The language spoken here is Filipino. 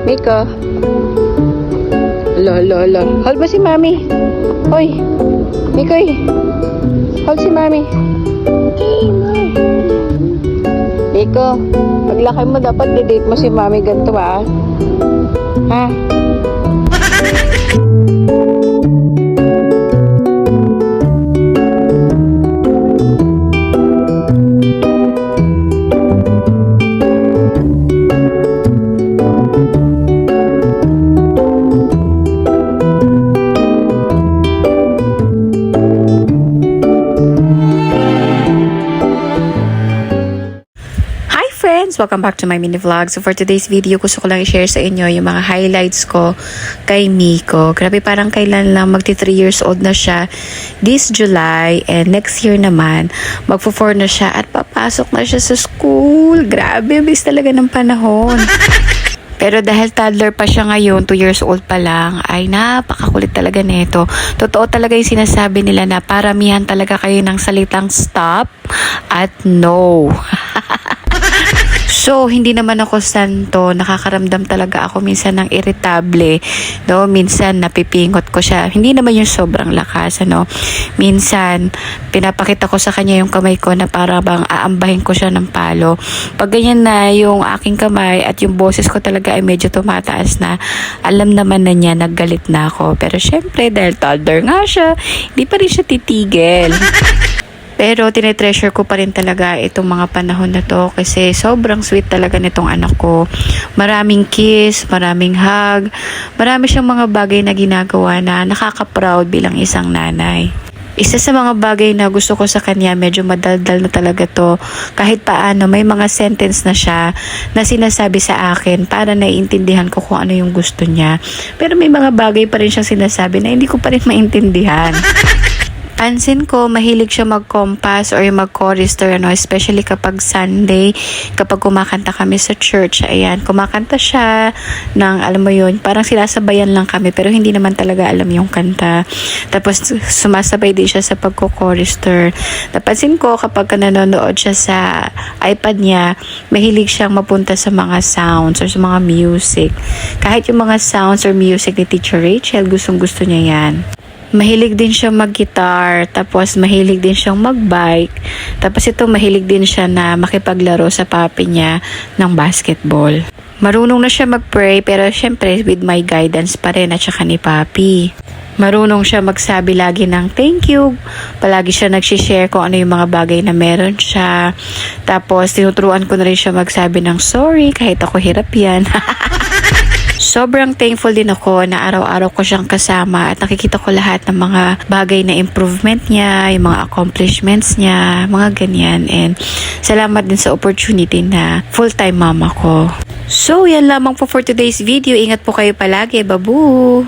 Miko. Lo. Hold mo si Mami. Hoy. Mikoy. Hold si Mami. Miko, paglaki mo dapat didate mo si Mami ganito ba? Ha? Welcome back to my mini vlog. So for today's video, gusto ko lang i-share sa inyo yung mga highlights ko kay Miko. Grabe, parang kailan lang magti 3 years old na siya this July, and next year naman magpo-4 na siya at papasok na siya sa school. Grabe, bilis talaga ng panahon. Pero dahil toddler pa siya ngayon, 2 years old pa lang, ay napakakulit talaga nito. Totoo talaga yung sinasabi nila na paramihan talaga kayo ng salitang stop at no. So, hindi naman ako santo. Nakakaramdam talaga ako minsan ng irritable. No? Minsan, napipingot ko siya. Hindi naman yung sobrang lakas. Ano? Minsan, pinapakita ko sa kanya yung kamay ko na para bang aambahin ko siya ng palo. Pag ganyan na yung aking kamay at yung boses ko talaga ay medyo tumataas na, alam naman na niya, naggalit na ako. Pero syempre, dahil toddler nga siya, hindi pa rin siya titigil. Pero tinetreasure ko pa rin talaga itong mga panahon na to kasi sobrang sweet talaga nitong anak ko. Maraming kiss, maraming hug, marami siyang mga bagay na ginagawa na nakaka-proud bilang isang nanay. Isa sa mga bagay na gusto ko sa kanya, medyo madaldal na talaga to. Kahit paano, may mga sentence na siya na sinasabi sa akin para naiintindihan ko kung ano yung gusto niya. Pero may mga bagay pa rin siyang sinasabi na hindi ko pa rin maintindihan. Pansin ko, mahilig siya mag-compass or mag-chorister, especially kapag Sunday, kapag kumakanta kami sa church. Ayan, kumakanta siya ng, alam mo yun, parang sinasabayan lang kami, pero hindi naman talaga alam yung kanta. Tapos, sumasabay din siya sa pag-chorister. Napansin ko, kapag nanonood siya sa iPad niya, mahilig siyang mapunta sa mga sounds or sa mga music. Kahit yung mga sounds or music ni Teacher Rachel, gustong-gusto niya yan. Mahilig din siyang mag-guitar, tapos mahilig din siyang mag-bike, tapos ito mahilig din siya na makipaglaro sa papi niya ng basketball. Marunong na siya mag-pray, pero syempre with my guidance pa rin at saka ni papi. Marunong siya magsabi lagi ng thank you. Palagi siya nagsishare kung ano yung mga bagay na meron siya. Tapos tinuturuan ko na rin siya magsabi ng sorry kahit ako hirap yan. Sobrang thankful din ako na araw-araw ko siyang kasama at nakikita ko lahat ng mga bagay na improvement niya, yung mga accomplishments niya, mga ganyan. And salamat din sa opportunity na full-time mama ko. So, yan lamang po for today's video. Ingat po kayo palagi. Babu!